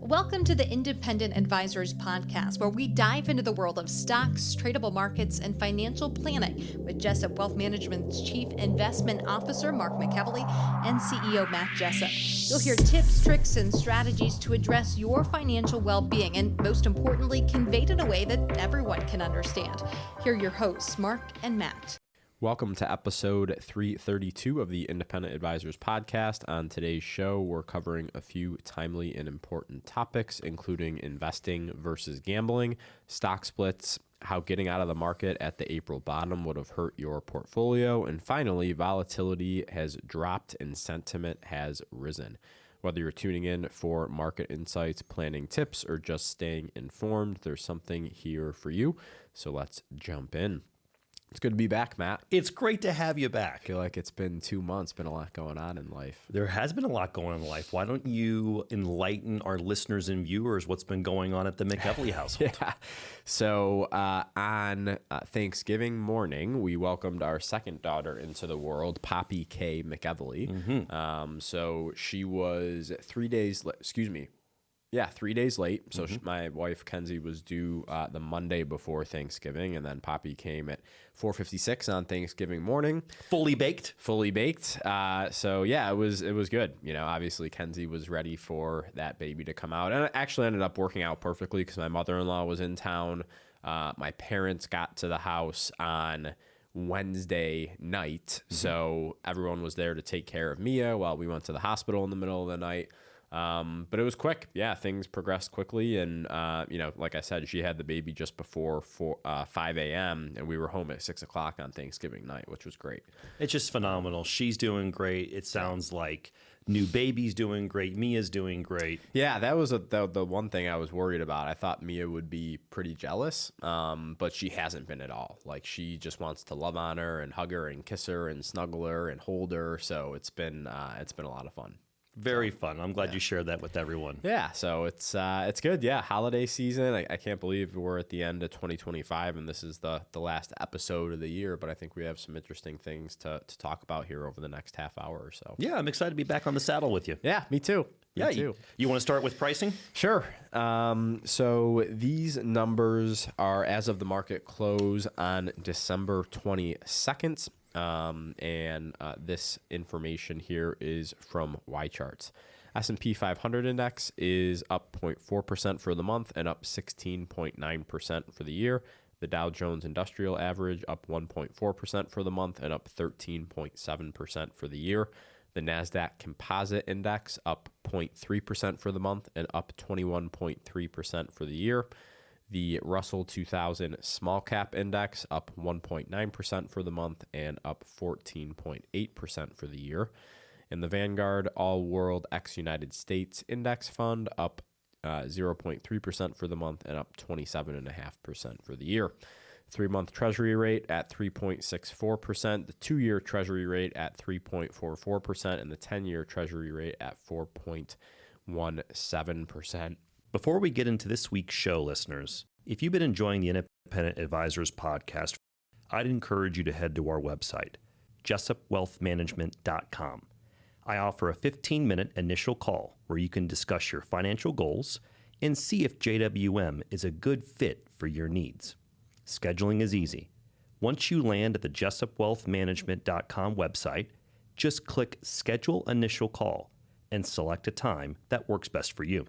Welcome to the Independent Advisors Podcast, where we dive into the world of stocks, tradable markets, and financial planning with Jessup Wealth Management's Chief Investment Officer, Mark McEvely, and CEO, Matt Jessup. You'll hear tips, tricks, and strategies to address your financial well-being, and most importantly, conveyed in a way that everyone can understand. Here are your hosts, Mark and Matt. Welcome to episode 332 of the Independent Advisors Podcast. On today's show, we're covering a few timely and important topics, including investing versus gambling, stock splits, how getting out of the market at the April bottom would have hurt your portfolio, and finally, volatility has dropped and sentiment has risen. Whether you're tuning in for market insights, planning tips, or just staying informed, there's something here for you. So let's jump in. It's good to be back, Matt. It's great to have you back. I feel like it's been 2 months, been a lot going on in life. There has been a lot going on in life. Why don't you enlighten our listeners and viewers what's been going on at the McEvely household? Yeah. So on Thanksgiving morning, we welcomed our second daughter into the world, Poppy K. McEvely. Mm-hmm. So she was 3 days, 3 days late. So my wife, Kenzie, was due the Monday before Thanksgiving, and then Poppy came at 4:56 on Thanksgiving morning. Fully baked? Fully baked. So, yeah, it was good. You know, obviously, Kenzie was ready for that baby to come out. And it actually ended up working out perfectly because my mother-in-law was in town. My parents got to the house on Wednesday night. So everyone was there to take care of Mia while we went to the hospital in the middle of the night. But it was quick. Yeah, things progressed quickly. And, like I said, she had the baby just before 5 a.m. and we were home at 6 o'clock on Thanksgiving night, which was great. It's just phenomenal. She's doing great. It sounds like new baby's doing great. Mia's doing great. Yeah, that was the one thing I was worried about. I thought Mia would be pretty jealous, but she hasn't been at all. Like, she just wants to love on her and hug her and kiss her and snuggle her and hold her. So it's been a lot of fun. Very fun. I'm glad you shared that with everyone. Yeah, so it's good. Yeah, holiday season. I can't believe we're at the end of 2025 and this is the last episode of the year, but I think we have some interesting things to talk about here over the next half hour or so. Yeah, I'm excited to be back on the saddle with you. Yeah, me too. Me too. You want to start with pricing? Sure. So these numbers are as of the market close on December 22nd. This information here is from YCharts. S&P 500 index is up 0.4% for the month and up 16.9% for the year. The Dow Jones Industrial Average up 1.4% for the month and up 13.7% for the year. The NASDAQ Composite Index up 0.3% for the month and up 21.3% for the year. The Russell 2000 Small Cap Index up 1.9% for the month and up 14.8% for the year. And the Vanguard All World ex-United States Index Fund up 0.3% for the month and up 27.5% for the year. 3-month Treasury rate at 3.64%, the 2-year Treasury rate at 3.44%, and the 10-year Treasury rate at 4.17%. Before we get into this week's show, listeners, if you've been enjoying the Independent Advisors Podcast, I'd encourage you to head to our website, jessupwealthmanagement.com. I offer a 15-minute initial call where you can discuss your financial goals and see if JWM is a good fit for your needs. Scheduling is easy. Once you land at the jessupwealthmanagement.com website, just click Schedule Initial Call and select a time that works best for you.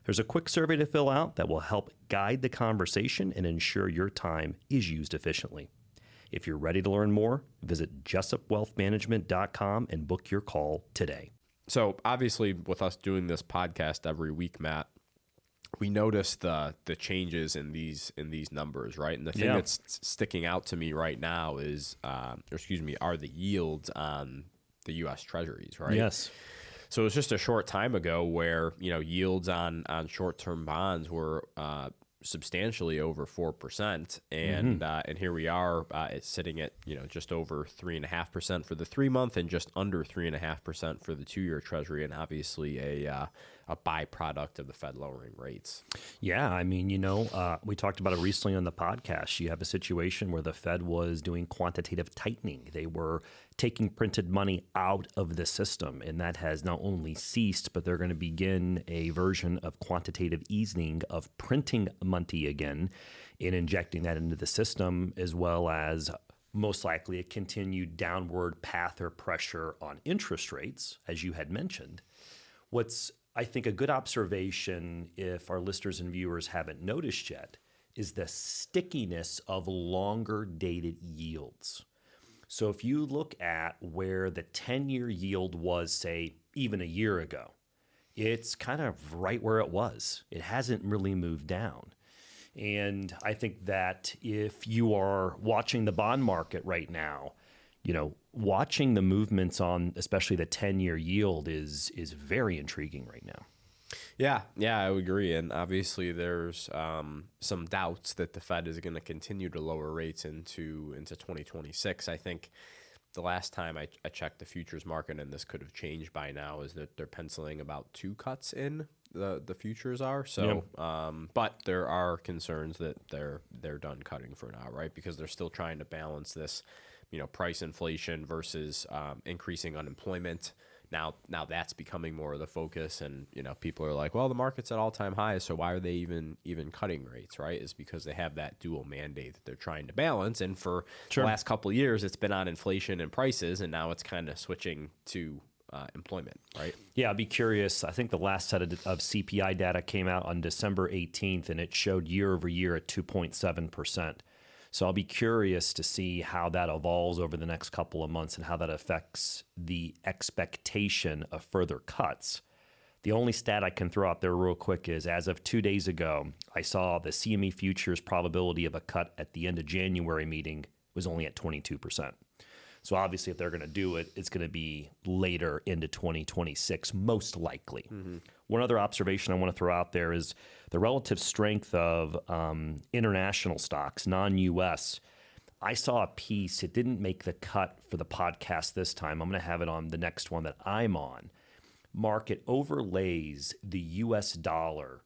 There's a quick survey to fill out that will help guide the conversation and ensure your time is used efficiently. If you're ready to learn more, visit jessupwealthmanagement.com and book your call today. So obviously with us doing this podcast every week, Matt, we notice the changes in these numbers, right? And the thing that's sticking out to me right now is, are the yields on the U.S. Treasuries, right? Yes. So it was just a short time ago where, yields on short-term bonds were substantially over 4%. And here we are, it's sitting at, just over 3.5% for the 3-month and just under 3.5% for the 2-year Treasury. And obviously a a byproduct of the Fed lowering rates. Yeah, I mean, we talked about it recently on the podcast. You have a situation where the Fed was doing quantitative tightening. They were taking printed money out of the system, and that has not only ceased, but they're going to begin a version of quantitative easing of printing money again and injecting that into the system, as well as most likely a continued downward path or pressure on interest rates, as you had mentioned. What's, I think, a good observation, if our listeners and viewers haven't noticed yet, is the stickiness of longer dated yields. So if you look at where the 10-year yield was, say, even a year ago, it's kind of right where it was. It hasn't really moved down. And I think that if you are watching the bond market right now, watching the movements on especially the 10-year yield is very intriguing right now. Yeah, I would agree. And obviously there's some doubts that the Fed is going to continue to lower rates into 2026. I think the last time I checked the futures market, and this could have changed by now, is that they're penciling about 2 cuts in. The futures are so, but there are concerns that they're done cutting for now, right? Because they're still trying to balance this, price inflation versus increasing unemployment. Now that's becoming more of the focus, and people are like, well, the market's at all-time highs, so why are they even cutting rates, right? Is because they have that dual mandate that they're trying to balance, and for the last couple of years, it's been on inflation and prices, and now it's kind of switching to employment, right? Yeah, I'd be curious. I think the last set of CPI data came out on December 18th, and it showed year over year at 2.7%. So I'll be curious to see how that evolves over the next couple of months and how that affects the expectation of further cuts. The only stat I can throw out there real quick is, as of 2 days ago, I saw the CME futures probability of a cut at the end of January meeting was only at 22%. So obviously, if they're going to do it, it's going to be later into 2026, most likely. Mm-hmm. One other observation I want to throw out there is the relative strength of international stocks, non-U.S. I saw a piece. It didn't make the cut for the podcast this time. I'm going to have it on the next one that I'm on. Market overlays the U.S. dollar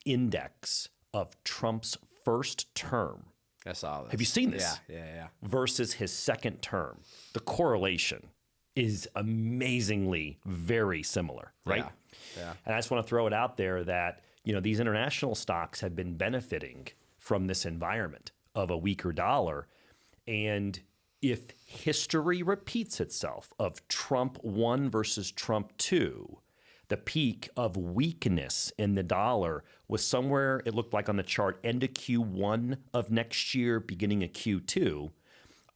index of Trump's first term. I saw this. Have you seen this? Yeah. Versus his second term. The correlation is amazingly very similar, right? Yeah. And I just want to throw it out there that, these international stocks have been benefiting from this environment of a weaker dollar. And if history repeats itself of Trump 1 versus Trump 2, the peak of weakness in the dollar was somewhere, it looked like on the chart, end of Q1 of next year, beginning of Q2.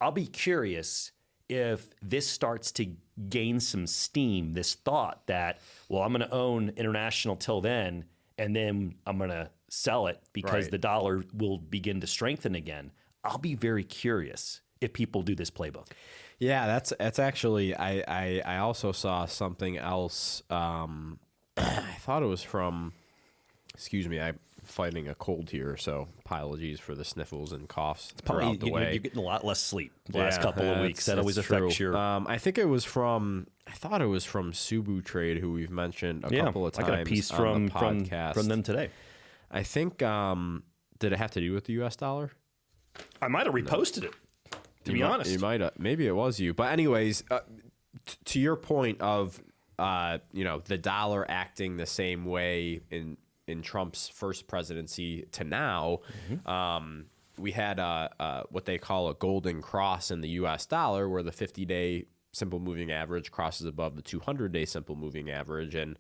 I'll be curious if this starts to gain some steam, this thought that, well, I'm going to own international till then, and then I'm going to sell it because the dollar will begin to strengthen again. I'll be very curious if people do this playbook. Yeah, that's actually, I also saw something else. I thought it was from, excuse me, I'm fighting a cold here, so apologies for the sniffles and coughs throughout the way. You're getting a lot less sleep the last couple of weeks. That always affects your... I think it was from, Subu Trade, who we've mentioned a couple of times. I got a piece from them today. I think, did it have to do with the U.S. dollar? I might have reposted it. To be honest, you might have. Maybe it was you. But anyways, to your point of the dollar acting the same way in Trump's first presidency to now, we had what they call a golden cross in the U.S. dollar, where the 50-day simple moving average crosses above the 200-day simple moving average, and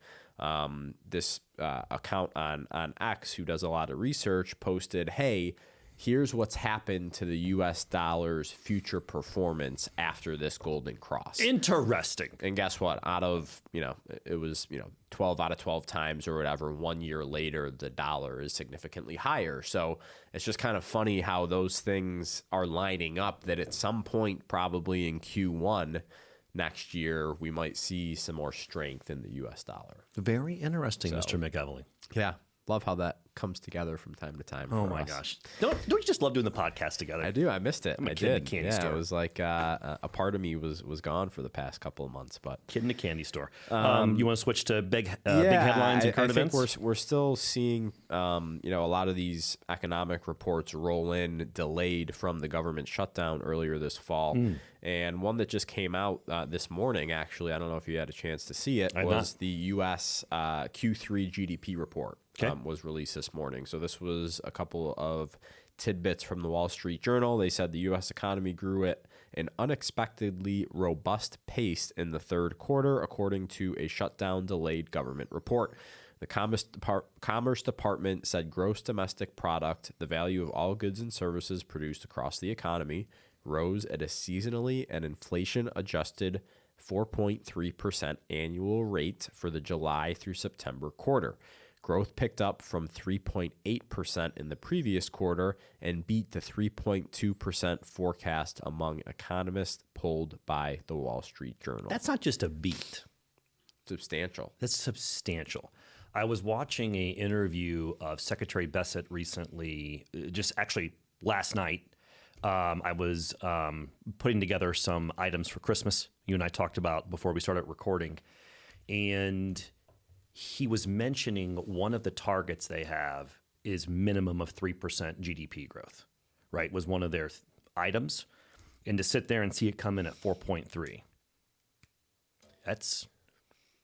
this account on X, who does a lot of research, posted, "Hey, here's what's happened to the U.S. dollar's future performance after this golden cross." Interesting. And guess what? Out of, it was, 12 out of 12 times or whatever, 1 year later, the dollar is significantly higher. So it's just kind of funny how those things are lining up, that at some point, probably in Q1 next year, we might see some more strength in the U.S. dollar. Very interesting, Mr. McEvely. Yeah. Love how that comes together from time to time. Oh for my us. gosh. Don't you just love doing the podcast together? I do. I missed it. I'm a I kid in a did. candy yeah, store. it was like a part of me was gone for the past couple of months. But Kid in a candy store. You want to switch to big headlines and current I think events? we're still seeing a lot of these economic reports roll in delayed from the government shutdown earlier this fall. And one that just came out this morning, actually, I don't know if you had a chance to see it, was the U.S. Q3 GDP report. Was released this morning. So this was a couple of tidbits from the Wall Street Journal. They said the U.S. economy grew at an unexpectedly robust pace in the third quarter, according to a shutdown-delayed government report. The Commerce Department said gross domestic product, the value of all goods and services produced across the economy, rose at a seasonally and inflation-adjusted 4.3% annual rate for the July through September quarter. Growth picked up from 3.8% in the previous quarter and beat the 3.2% forecast among economists polled by the Wall Street Journal. That's not just a beat. Substantial. That's substantial. I was watching an interview of Secretary Bessent recently, just actually last night. I was putting together some items for Christmas. You and I talked about before we started recording. And he was mentioning one of the targets they have is minimum of 3% GDP growth, right? Was one of their items. And to sit there and see it come in at 4.3, that's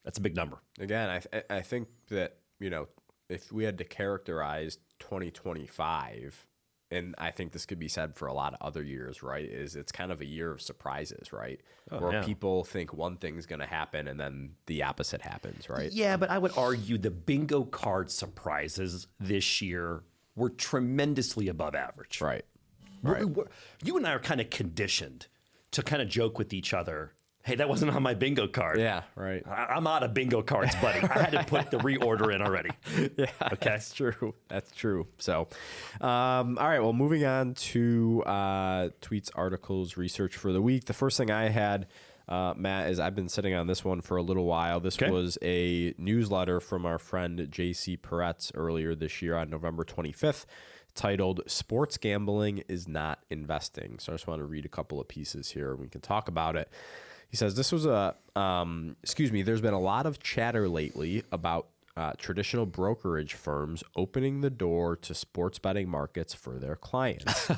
a big number. Again, I think that, if we had to characterize 2025, and I think this could be said for a lot of other years, right, is it's kind of a year of surprises, right? Where people think one thing's going to happen and then the opposite happens, right? Yeah, but I would argue the bingo card surprises this year were tremendously above average. Right. You and I are kind of conditioned to kind of joke with each other. Hey, that wasn't on my bingo card. Yeah, right. I'm out of bingo cards, buddy. I had to put the reorder in already. Yeah, okay. That's true. That's true. So, all right. Well, moving on to tweets, articles, research for the week. The first thing I had, Matt, is I've been sitting on this one for a little while. This was a newsletter from our friend J.C. Peretz earlier this year on November 25th, titled "Sports Gambling is Not Investing." So I just want to read a couple of pieces here and we can talk about it. He says, there's been a lot of chatter lately about traditional brokerage firms opening the door to sports betting markets for their clients. You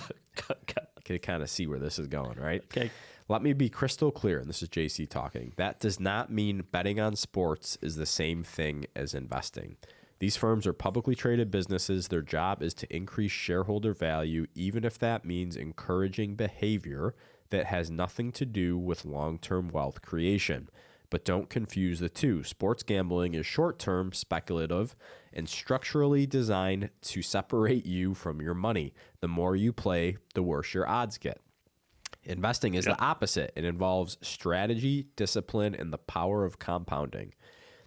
can kind of see where this is going, right? Okay. Let me be crystal clear, and this is JC talking. That does not mean betting on sports is the same thing as investing. These firms are publicly traded businesses. Their job is to increase shareholder value, even if that means encouraging behavior that has nothing to do with long-term wealth creation. But don't confuse the two. Sports gambling is short-term, speculative, and structurally designed to separate you from your money. The more you play, the worse your odds get. Investing is the opposite. It involves strategy, discipline, and the power of compounding.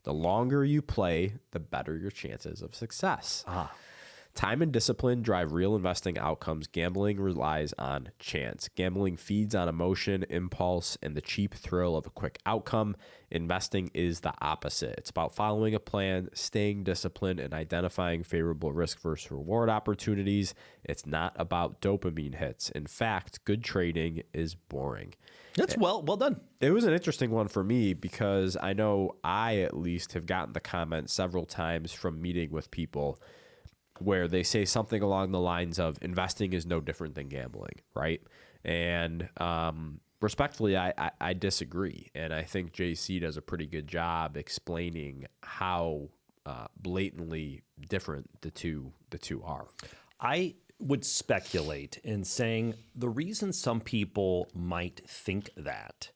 The longer you play, the better your chances of success. Time and discipline drive real investing outcomes. Gambling relies on chance. Gambling feeds on emotion, impulse, and the cheap thrill of a quick outcome. Investing is the opposite. It's about following a plan, staying disciplined, and identifying favorable risk versus reward opportunities. It's not about dopamine hits. In fact, good trading is boring. That's well done. It was an interesting one for me because I know I at least have gotten the comment several times from meeting with people where they say something along the lines of investing is no different than gambling, right? And respectfully, I disagree. And I think JC does a pretty good job explaining how blatantly different the two are. I would speculate in saying the reason some people might think that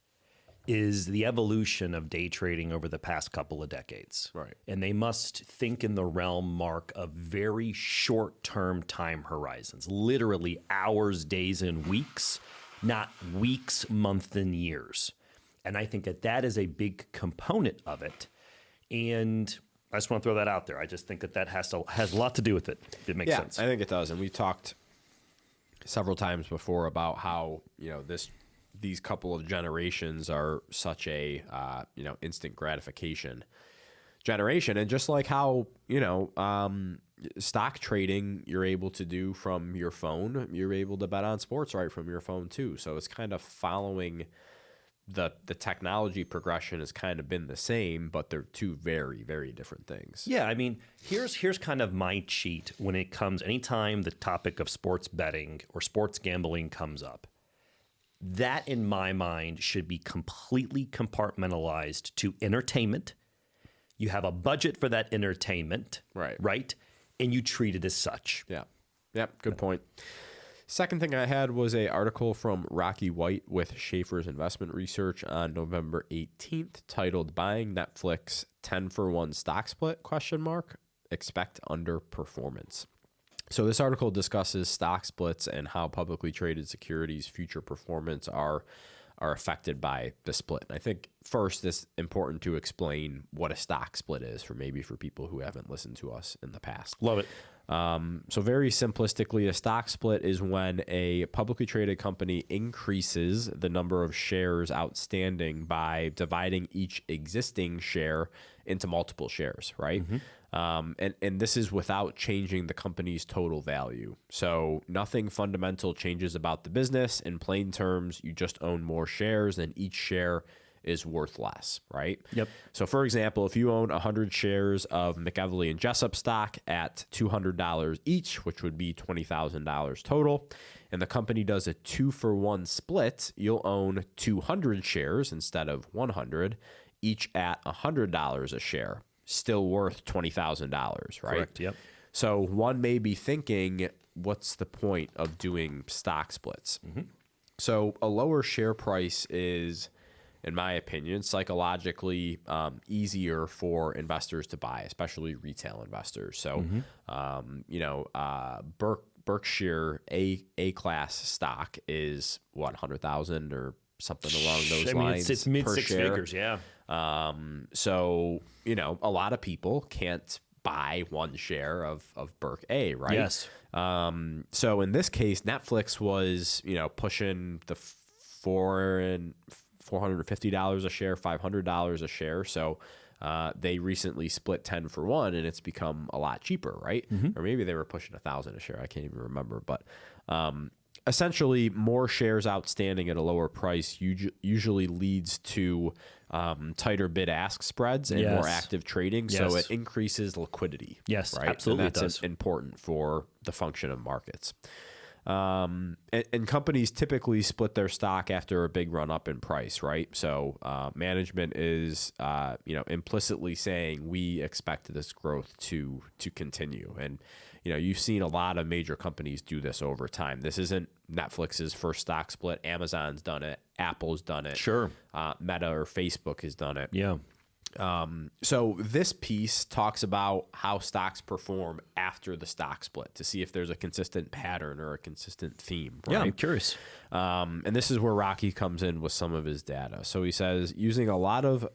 is the evolution of day trading over the past couple of decades. Right. And they must think in the realm, Mark, of very short-term time horizons, literally hours, days, and weeks, not weeks, months, and years. And I think that is a big component of it. And I just want to throw that out there. I just think that has a lot to do with it, if it makes sense. I think it does. And we talked several times before about how, these couple of generations are such a, instant gratification generation. And just like how, stock trading you're able to do from your phone. You're able to bet on sports right from your phone too. So it's kind of following the technology progression has kind of been the same, but they're two very, very different things. Yeah, I mean, here's kind of my cheat when it comes anytime the topic of sports betting or sports gambling comes up. That in my mind should be completely compartmentalized to entertainment. You have a budget for that entertainment, right? And you treat it as such. Yeah. Yep. Good point. Second thing I had was an article from Rocky White with Schaefer's Investment Research on November 18th titled Buying Netflix 10-for-1 Stock Split, ? Expect underperformance. So this article discusses stock splits and how publicly traded securities' future performance are affected by the split. And I think first it's important to explain what a stock split is for people who haven't listened to us in the past. Love it. So very simplistically, a stock split is when a publicly traded company increases the number of shares outstanding by dividing each existing share into multiple shares, right? And this is without changing the company's total value. So nothing fundamental changes about the business. In plain terms, you just own more shares and each share is worth less, right? Yep. So for example, if you own 100 shares of McEvely and Jessup stock at $200 each, which would be $20,000 total, and the company does a 2-for-1 split, you'll own 200 shares instead of 100, each at $100 a share, still worth $20,000, right? Correct, yep. So one may be thinking, what's the point of doing stock splits? So a lower share price is, in my opinion, psychologically easier for investors to buy, especially retail investors. So, Berkshire A-class stock is what, 100,000 or something along those lines. It's mid per six share. figures, yeah. So, a lot of people can't buy one share of Berk A, right? Yes. So in this case, Netflix was, pushing the $450 a share, $500 a share. So they recently split 10-for-1 and it's become a lot cheaper, right? Or maybe they were pushing 1,000 a share. I can't even remember. But essentially, more shares outstanding at a lower price usually leads to tighter bid-ask spreads and more active trading. So it increases liquidity. Yes, right? absolutely. And that's important for the function of markets. And companies typically split their stock after a big run up in price, right? So management is, implicitly saying we expect this growth to continue. And, you've seen a lot of major companies do this over time. This isn't Netflix's first stock split. Amazon's done it. Apple's done it. Sure. Meta or Facebook has done it. Yeah. So this piece talks about how stocks perform after the stock split to see if there's a consistent pattern or a consistent theme. Right? Yeah, I'm curious. And this is where Rocky comes in with some of his data. So he says, using a lot of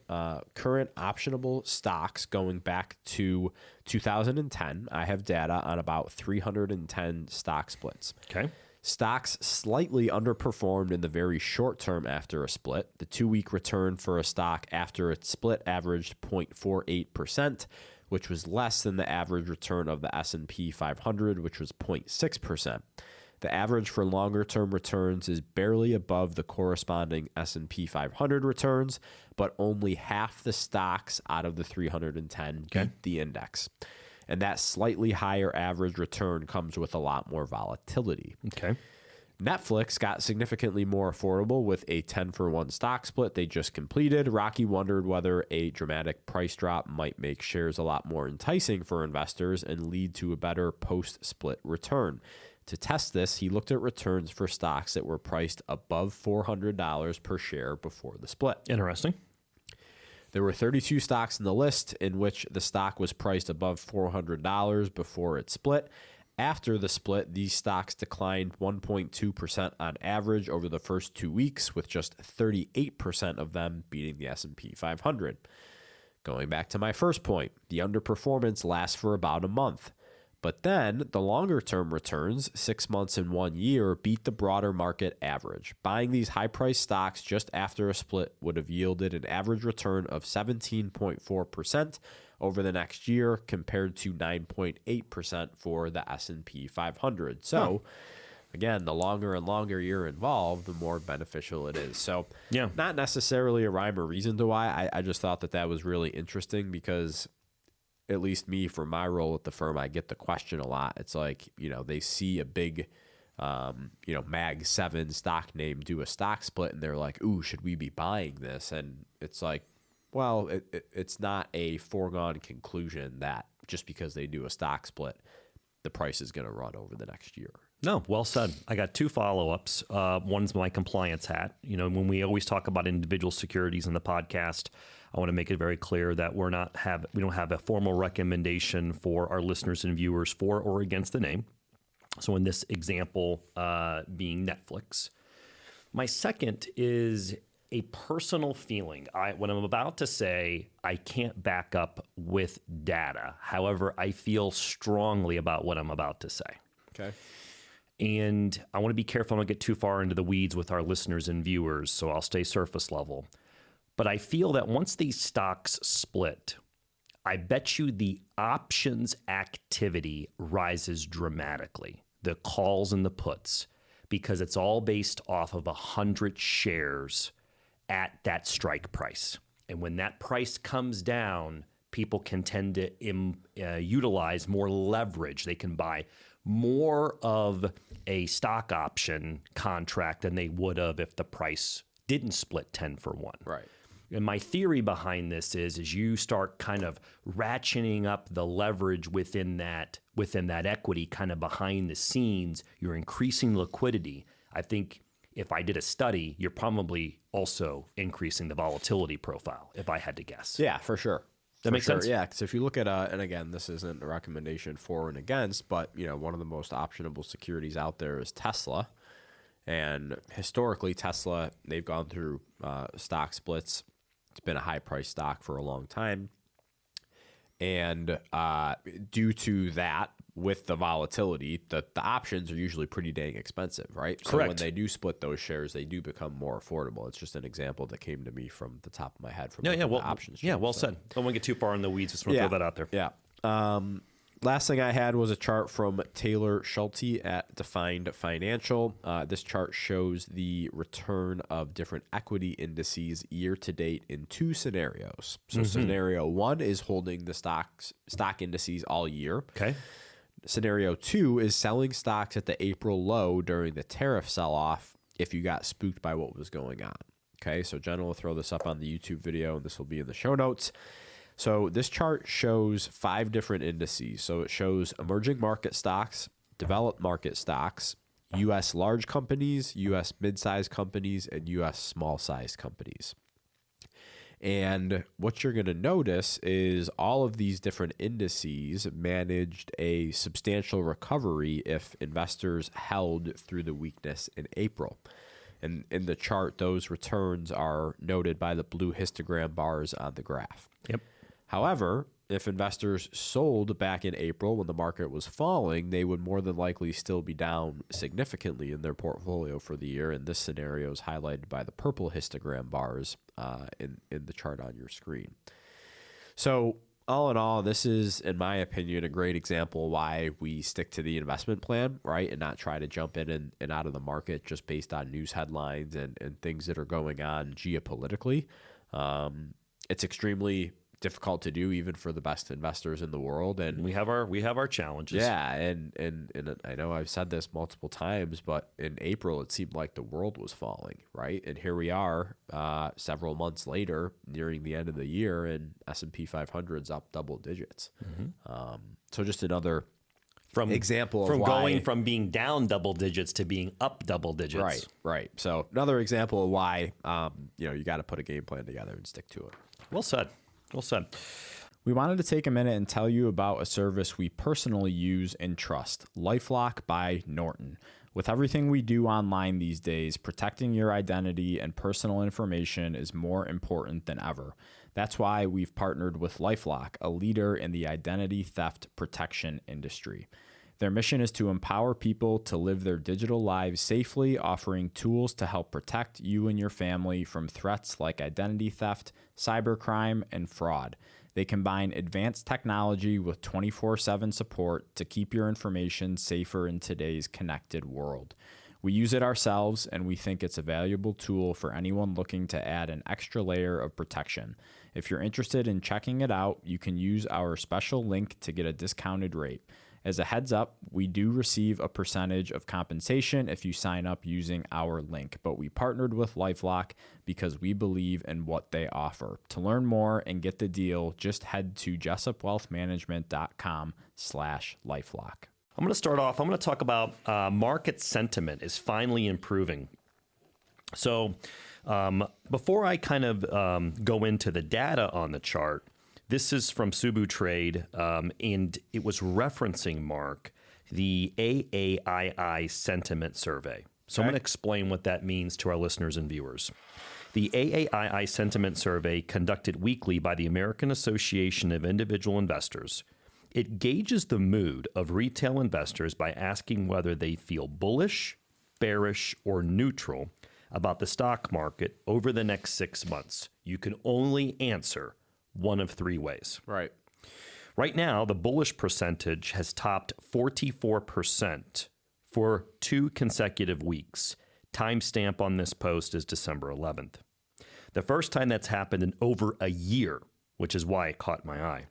current optionable stocks going back to 2010, I have data on about 310 stock splits. Okay. Stocks slightly underperformed in the very short term after a split. The 2-week return for a stock after its split averaged 0.48%, which was less than the average return of the S&P 500, which was 0.6%. The average for longer term returns is barely above the corresponding S&P 500 returns, but only half the stocks out of the 310 beat the index. And that slightly higher average return comes with a lot more volatility. Okay. Netflix got significantly more affordable with a 10-for-1 stock split they just completed. Rocky wondered whether a dramatic price drop might make shares a lot more enticing for investors and lead to a better post-split return. To test this, he looked at returns for stocks that were priced above $400 per share before the split. Interesting. There were 32 stocks in the list in which the stock was priced above $400 before it split. After the split, these stocks declined 1.2% on average over the first 2 weeks, with just 38% of them beating the S&P 500. Going back to my first point, the underperformance lasts for about a month. But then the longer-term returns, 6 months and 1 year, beat the broader market average. Buying these high-priced stocks just after a split would have yielded an average return of 17.4% over the next year compared to 9.8% for the S&P 500. So again, the longer and longer you're involved, the more beneficial it is. So not necessarily a rhyme or reason to why. I just thought that was really interesting because at least me, for my role at the firm, I get the question a lot. It's like, they see a big, Mag 7 stock name do a stock split and they're like, ooh, should we be buying this? And it's like, well, it's not a foregone conclusion that just because they do a stock split, the price is going to run over the next year. No, well said. I got two follow-ups. One's my compliance hat. When we always talk about individual securities in the podcast, I want to make it very clear that we don't have a formal recommendation for our listeners and viewers for or against the name. So in this example, being Netflix. My second is a personal feeling. What I'm about to say, I can't back up with data. However, I feel strongly about what I'm about to say. Okay. And I want to be careful not to get too far into the weeds with our listeners and viewers, so I'll stay surface level. But I feel that once these stocks split, I bet you the options activity rises dramatically, the calls and the puts, because it's all based off of 100 shares at that strike price. And when that price comes down, people can tend to utilize more leverage. They can buy more of a stock option contract than they would have if the price didn't split 10 for 1. Right. And my theory behind this is you start kind of ratcheting up the leverage within that equity kind of behind the scenes, you're increasing liquidity. I think if I did a study, you're probably also increasing the volatility profile, if I had to guess. Yeah, for sure. That makes sense? Yeah, because if you look at, and again, this isn't a recommendation for and against, but one of the most optionable securities out there is Tesla. And historically, Tesla, they've gone through stock splits. It's been a high-priced stock for a long time. And due to that, with the volatility, the options are usually pretty dang expensive, right? Correct. So when they do split those shares, they do become more affordable. It's just an example that came to me from the top of my head from the options. Well said. Don't want to get too far in the weeds. Just want to throw that out there. Yeah. Last thing I had was a chart from Taylor Schulte at Defined Financial. This chart shows the return of different equity indices year to date in two scenarios. So scenario 1 is holding the stock indices all year. Okay. Scenario 2 is selling stocks at the April low during the tariff sell-off if you got spooked by what was going on. Okay, so Jen will throw this up on the YouTube video, and this will be in the show notes. So this chart shows 5 different indices. So it shows emerging market stocks, developed market stocks, U.S. large companies, U.S. mid-sized companies, and U.S. small-sized companies. And what you're going to notice is all of these different indices managed a substantial recovery if investors held through the weakness in April. And in the chart, those returns are noted by the blue histogram bars on the graph. Yep. However, if investors sold back in April when the market was falling, they would more than likely still be down significantly in their portfolio for the year. And this scenario is highlighted by the purple histogram bars in the chart on your screen. So all in all, this is, in my opinion, a great example why we stick to the investment plan, right? And not try to jump in and out of the market just based on news headlines and things that are going on geopolitically. It's extremely difficult to do even for the best investors in the world, and we have our challenges. Yeah, and I know I've said this multiple times, but in April it seemed like the world was falling, right? And here we are, several months later, nearing the end of the year, and S&P 500's up double digits. So just another example of why, going from being down double digits to being up double digits. Right. So another example of why you got to put a game plan together and stick to it. Well said. Well said. We wanted to take a minute and tell you about a service we personally use and trust, LifeLock by Norton. With everything we do online these days, protecting your identity and personal information is more important than ever. That's why we've partnered with LifeLock, a leader in the identity theft protection industry. Their mission is to empower people to live their digital lives safely, offering tools to help protect you and your family from threats like identity theft, cybercrime, and fraud. They combine advanced technology with 24/7 support to keep your information safer in today's connected world. We use it ourselves, and we think it's a valuable tool for anyone looking to add an extra layer of protection. If you're interested in checking it out, you can use our special link to get a discounted rate. As a heads up, we do receive a percentage of compensation if you sign up using our link, but we partnered with LifeLock because we believe in what they offer. To learn more and get the deal, just head to jessupwealthmanagement.com/LifeLock. I'm going to start off. I'm going to talk about market sentiment is finally improving. So before I kind of go into the data on the chart, this is from Subu Trade, and it was referencing, Mark, the AAII sentiment survey. So I'm going to explain what that means to our listeners and viewers. The AAII sentiment survey, conducted weekly by the American Association of Individual Investors, it gauges the mood of retail investors by asking whether they feel bullish, bearish, or neutral about the stock market over the next 6 months. You can only answer one of three ways. Right. Right now, the bullish percentage has topped 44% for 2 consecutive weeks. Timestamp on this post is December 11th. The first time that's happened in over a year, which is why it caught my eye,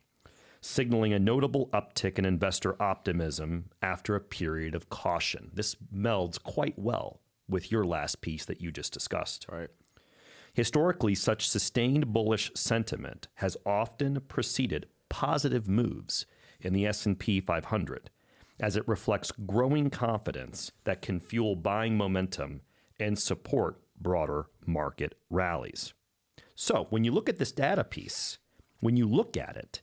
signaling a notable uptick in investor optimism after a period of caution. This melds quite well with your last piece that you just discussed. Right. Historically, such sustained bullish sentiment has often preceded positive moves in the S&P 500, as it reflects growing confidence that can fuel buying momentum and support broader market rallies. So when you look at this data piece, when you look at it,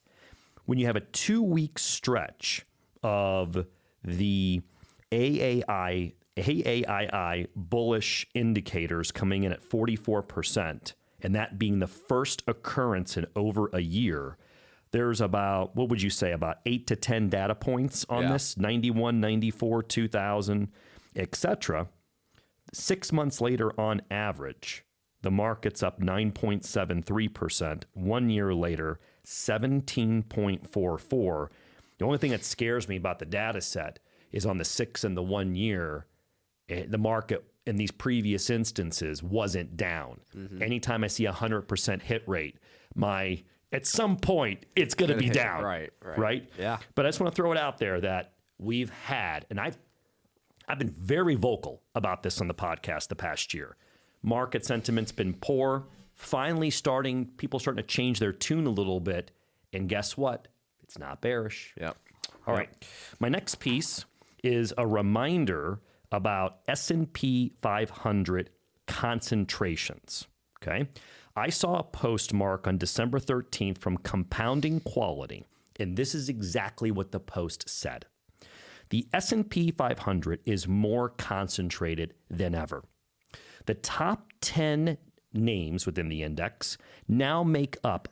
when you have a 2-week stretch of the AAII bullish indicators coming in at 44%, and that being the first occurrence in over a year, there's about, what would you say, about 8 to 10 data points on this, 91, 94, 2000, etc. 6 months later, on average, the market's up 9.73%. 1 year later, 17.44. The only thing that scares me about the data set is on the 6 and the 1 year, the market in these previous instances wasn't down. Mm-hmm. Anytime I see 100% hit rate, at some point it's going to be down. Right? Yeah. But I just want to throw it out there that we've had, and I've been very vocal about this on the podcast the past year. Market sentiment's been poor. Finally people starting to change their tune a little bit. And guess what? It's not bearish. Yep. All right. My next piece is a reminder about S&P 500 concentrations. Okay. I saw a post, Mark, on December 13th from Compounding Quality, and this is exactly what the post said. The S&P 500 is more concentrated than ever. The top 10 names within the index now make up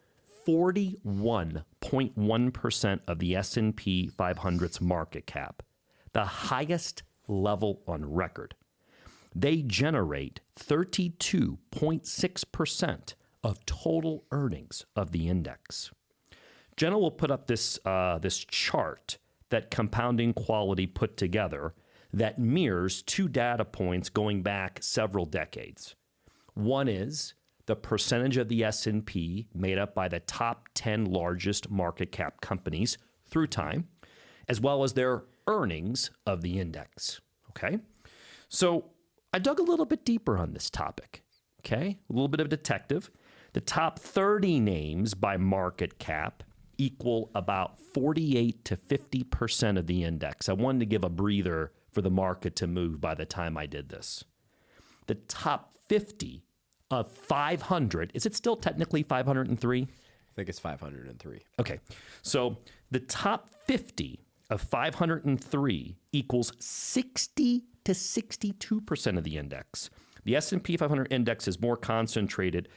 41.1% of the S&P 500's market cap, the highest level on record. They generate 32.6% of total earnings of the index. Jenna will put up this chart that Compounding Quality put together that mirrors 2 data points going back several decades. One is the percentage of the S&P made up by the top 10 largest market cap companies through time, as well as their earnings of the index. Okay? So I dug a little bit deeper on this topic. Okay? A little bit of a detective. The top 30 names by market cap equal about 48 to 50% of the index. I wanted to give a breather for the market to move by the time I did this. The top 50 of 500, is it still technically 503? I think it's 503. Okay. So the top 50 of 503 equals 60 to 62% of the index. The S&P 500 index is more concentrated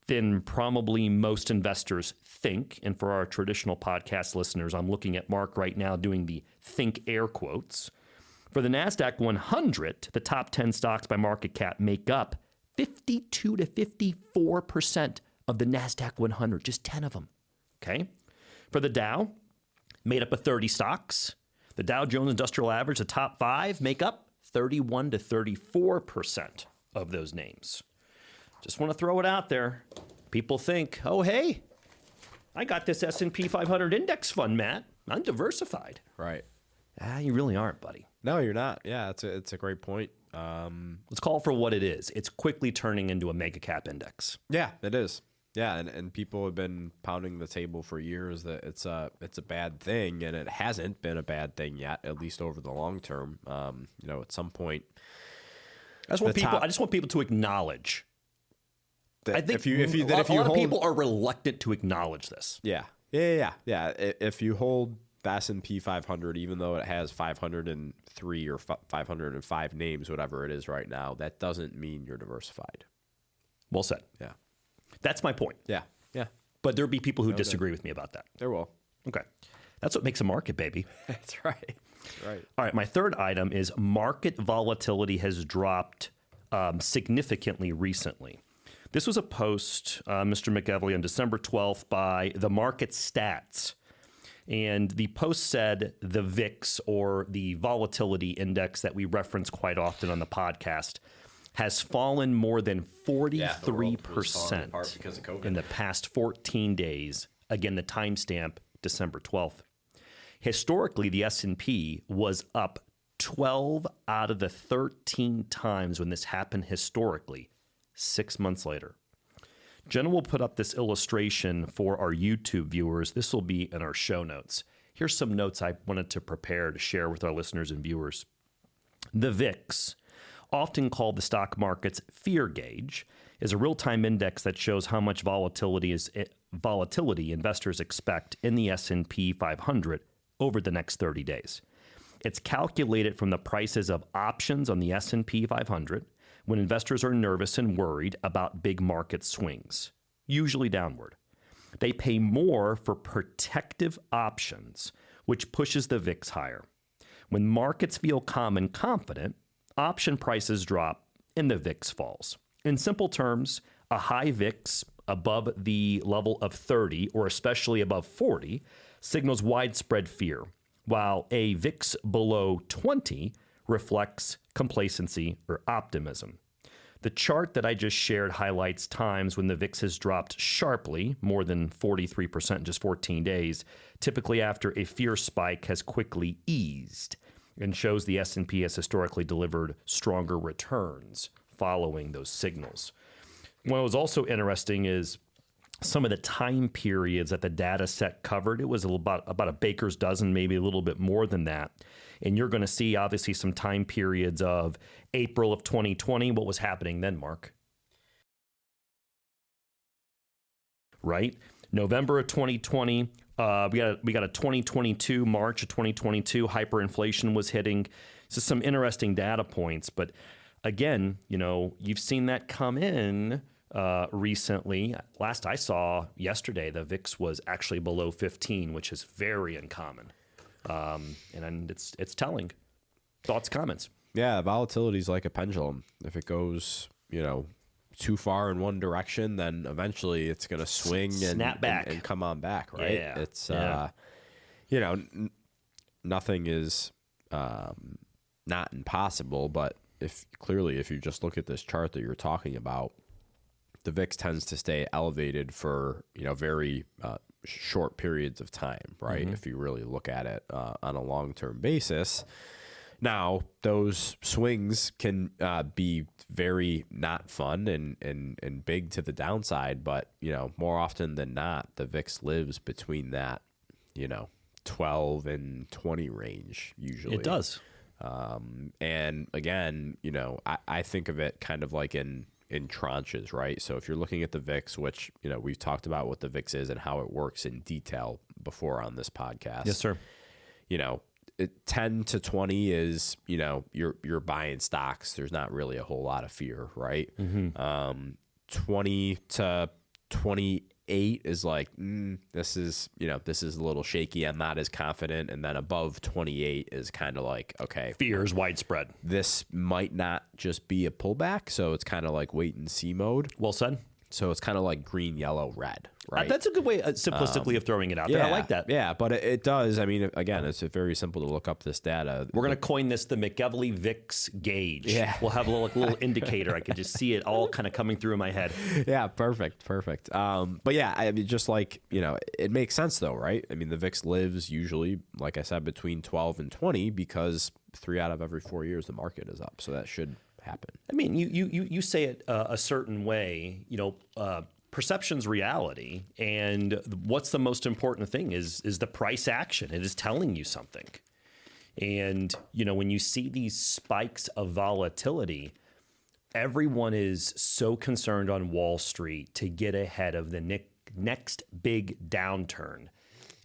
than probably most investors think. And for our traditional podcast listeners, I'm looking at Mark right now doing the think air quotes. For the NASDAQ 100, the top 10 stocks by market cap make up 52 to 54% of the NASDAQ 100, just 10 of them. Okay? For the Dow, made up of 30 stocks. The Dow Jones Industrial Average, the top 5, make up 31 to 34% of those names. Just want to throw it out there. People think, oh, hey, I got this S&P 500 index fund, Matt. I'm diversified. Right. You really aren't, buddy. No, you're not. Yeah, it's a great point. Let's call it for what it is. It's quickly turning into a mega cap index. Yeah, it is. Yeah, and people have been pounding the table for years that it's a bad thing, and it hasn't been a bad thing yet, at least over the long term. At some point, I just want people to acknowledge. I think a lot of people are reluctant to acknowledge this. Yeah. If you hold the S&P 500, even though it has 503 or 505 names, whatever it is right now, that doesn't mean you're diversified. Well said. Yeah. That's my point. Yeah. But there'll be people who disagree with me about that. There will. Okay. That's what makes a market, baby. That's right. All right. My third item is market volatility has dropped significantly recently. This was a post, Mr. McEvely, on December 12th by The Market Stats. And the post said the VIX, or the volatility index that we reference quite often on the podcast, has fallen more than 43% because of COVID. in the past 14 days. Again, the timestamp, December 12th. Historically, the S&P was up 12 out of the 13 times when this happened historically, 6 months later. Jenna will put up this illustration for our YouTube viewers. This will be in our show notes. Here's some notes I wanted to prepare to share with our listeners and viewers. The VIX, often called the stock market's fear gauge, is a real-time index that shows how much volatility investors expect in the S&P 500 over the next 30 days. It's calculated from the prices of options on the S&P 500 when investors are nervous and worried about big market swings, usually downward. They pay more for protective options, which pushes the VIX higher. When markets feel calm and confident, option prices drop and the VIX falls. In simple terms, a high VIX above the level of 30, or especially above 40, signals widespread fear, while a VIX below 20 reflects complacency or optimism. The chart that I just shared highlights times when the VIX has dropped sharply, more than 43% in just 14 days, typically after a fear spike has quickly eased, and shows the S&P has historically delivered stronger returns following those signals. What was also interesting is some of the time periods that the data set covered. It was about a baker's dozen, maybe a little bit more than that. And you're going to see, obviously, some time periods of April of 2020. What was happening then, Mark? Right? November of 2020, we got a 2022, March of 2022, hyperinflation was hitting. So some interesting data points. But again, you've seen that come in recently. Last I saw yesterday, the VIX was actually below 15, which is very uncommon. And it's telling. Thoughts, comments? Yeah, volatility is like a pendulum. If it goes, too far in one direction, then eventually it's going to swing Snap back and come on back, right? Yeah. It's nothing is not impossible, but if you just look at this chart that you're talking about, the VIX tends to stay elevated for very short periods of time, right? Mm-hmm. If you really look at it on a long-term basis. Now, those swings can be very not fun and big to the downside, but more often than not, the VIX lives between that 12 and 20 range usually. It does. And again, I think of it kind of like in tranches, right? So if you're looking at the VIX, which we've talked about what the VIX is and how it works in detail before on this podcast. Yes, sir. 10 to 20 is you're buying stocks. There's not really a whole lot of fear, right? Mm-hmm. 20 to 28 is like this is a little shaky. I'm not as confident. And then above 28 is kind of like, okay, fear is widespread. This might not just be a pullback, so it's kind of like wait and see mode. Well said. So it's kind of like green, yellow, red, right? That's a good way, simplistically, of throwing it out there. I like that. Yeah, but it does. I mean, again, it's very simple to look up this data. We're going to coin this the McEvely VIX gauge. Yeah. We'll have a little indicator. I could just see it all kind of coming through in my head. Yeah, perfect. But yeah, I mean, just like, it makes sense though, right? I mean, the VIX lives usually, like I said, between 12 and 20 because 3 out of every 4 years the market is up. So that should happen. I mean, you say it a certain way, perception's reality. And what's the most important thing is the price action. It is telling you something. And, when you see these spikes of volatility, everyone is so concerned on Wall Street to get ahead of the next big downturn.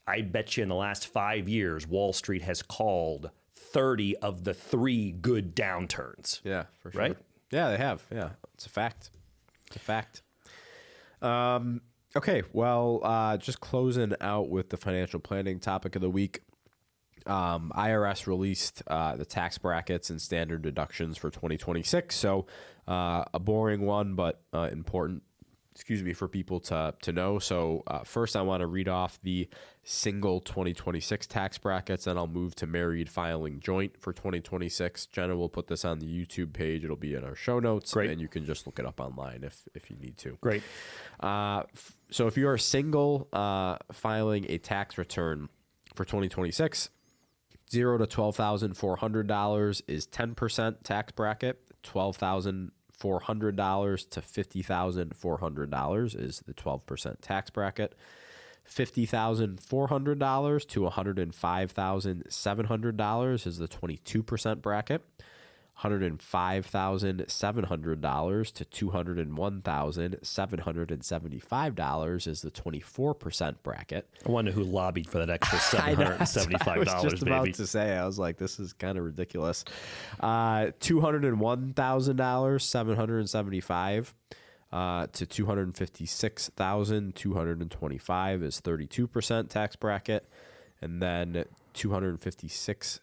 I bet you in the last 5 years, Wall Street has called 30 of the 3 good downturns. Yeah, for sure. Right? Yeah, they have. Yeah, it's a fact. Okay, well, just closing out with the financial planning topic of the week. IRS released the tax brackets and standard deductions for 2026. So a boring one, but important, for people to know. So first, I want to read off the single 2026 tax brackets, and I'll move to married filing joint for 2026. Jenna will put this on the YouTube page. It'll be in our show notes, Great. and you can just look it up online if you need to. Great. So if you are single filing a tax return for 2026, $0 to $12,400 is 10% tax bracket. $12,400 to $50,400 is the 12% tax bracket. $50,400 to $105,700 is the 22% bracket. $105,700 to $201,775 is the 24% bracket. I wonder who lobbied for that extra $775, I was just about baby. to say, I was like, this is kind of ridiculous. $201,775 to $256,225 is 32% tax bracket, and then $256,225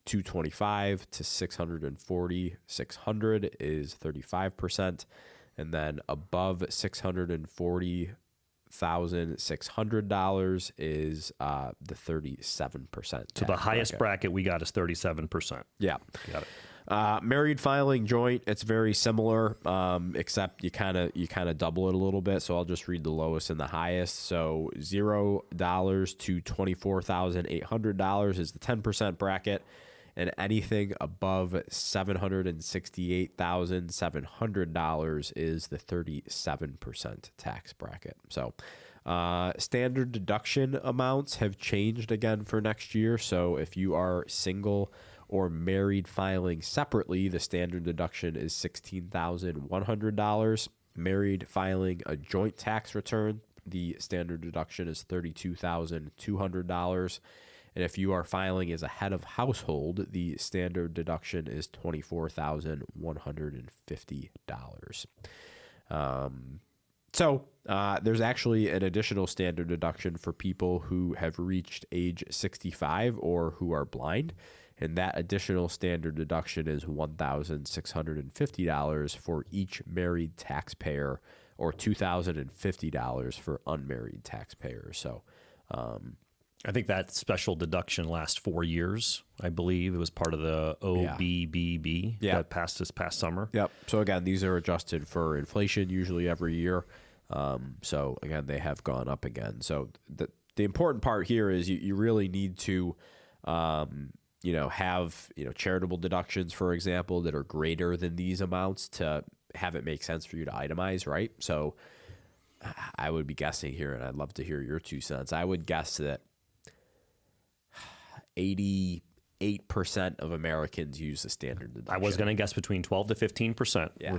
to $640,600 is 35%, and then above $640,600 is the 37%. So the highest bracket we got is 37%. Yeah. Got it. Married filing joint, it's very similar, except you kind of double it a little bit. So I'll just read the lowest and the highest. So $0 to $24,800 is the 10% bracket, and anything above $768,700 is the 37% tax bracket. So standard deduction amounts have changed again for next year. So if you are single or married filing separately, the standard deduction is $16,100. Married filing a joint tax return, the standard deduction is $32,200. And if you are filing as a head of household, the standard deduction is $24,150. So there's actually an additional standard deduction for people who have reached age 65 or who are blind. And that additional standard deduction is $1,650 for each married taxpayer, or $2,050 for unmarried taxpayers. So I think that special deduction lasts 4 years. I believe it was part of the OBBB that passed this past summer. Yep. So again, these are adjusted for inflation usually every year. So again, they have gone up again. So the important part here is you really need to have charitable deductions, for example, that are greater than these amounts to have it make sense for you to itemize, right? So I would be guessing here, and I'd love to hear your 2 cents. I would guess that 88% of Americans use the standard deduction. I was going to guess between 12 to 15%. Yeah.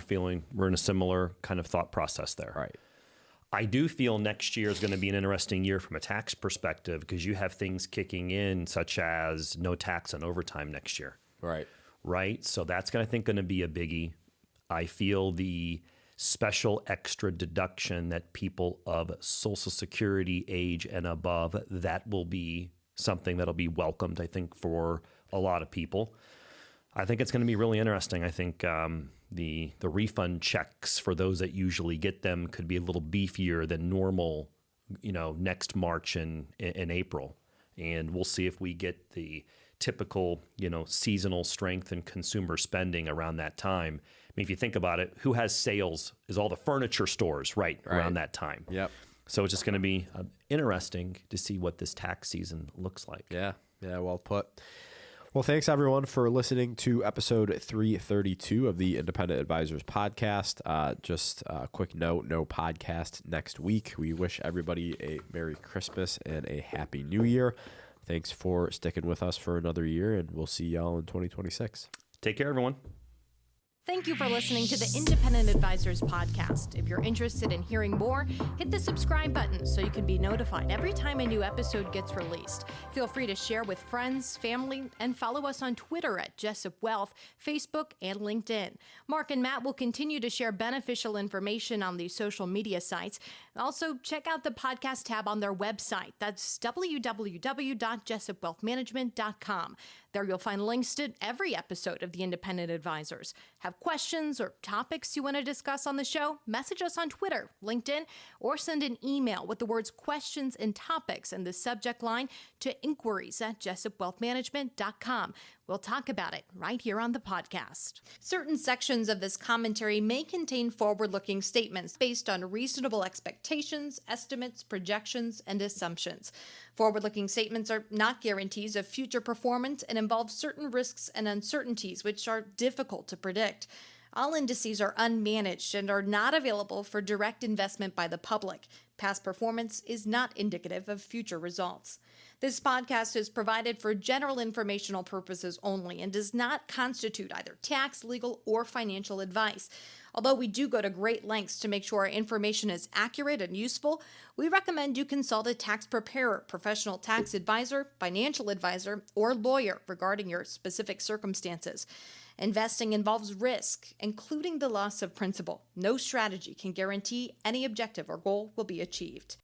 We're in a similar kind of thought process there. Right. I do feel next year is going to be an interesting year from a tax perspective because you have things kicking in such as no tax on overtime next year. Right. Right? So that's going to be a biggie. I feel the special extra deduction that people of Social Security age and above, that will be something that'll be welcomed, I think, for a lot of people. I think it's going to be really interesting. I think the refund checks for those that usually get them could be a little beefier than normal next March and April. And we'll see if we get the typical, seasonal strength in consumer spending around that time. I mean, if you think about it, who has sales is all the furniture stores around that time. Yep. So it's just going to be interesting to see what this tax season looks like. Yeah, well put. Well, thanks everyone for listening to episode 332 of the Independent Advisors podcast. Just a quick note, no podcast next week. We wish everybody a Merry Christmas and a Happy New Year. Thanks for sticking with us for another year, and we'll see y'all in 2026. Take care, everyone. Thank you for listening to the Independent Advisors podcast. If you're interested in hearing more, hit the subscribe button so you can be notified every time a new episode gets released. Feel free to share with friends, family, and follow us on Twitter at Jessup Wealth, Facebook, and LinkedIn. Mark and Matt will continue to share beneficial information on these social media sites. Also, check out the podcast tab on their website. That's www.jessupwealthmanagement.com. There you'll find links to every episode of the Independent Advisors. Have questions or topics you want to discuss on the show? Message us on Twitter, LinkedIn, or send an email with the words questions and topics in the subject line to inquiries@jessupwealthmanagement.com. We'll talk about it right here on the podcast. Certain sections of this commentary may contain forward-looking statements based on reasonable expectations, estimates, projections, and assumptions. Forward-looking statements are not guarantees of future performance and involve certain risks and uncertainties which are difficult to predict. All indices are unmanaged and are not available for direct investment by the public. Past performance is not indicative of future results. This podcast is provided for general informational purposes only and does not constitute either tax, legal, or financial advice. Although we do go to great lengths to make sure our information is accurate and useful, we recommend you consult a tax preparer, professional tax advisor, financial advisor, or lawyer regarding your specific circumstances. Investing involves risk, including the loss of principal. No strategy can guarantee any objective or goal will be achieved.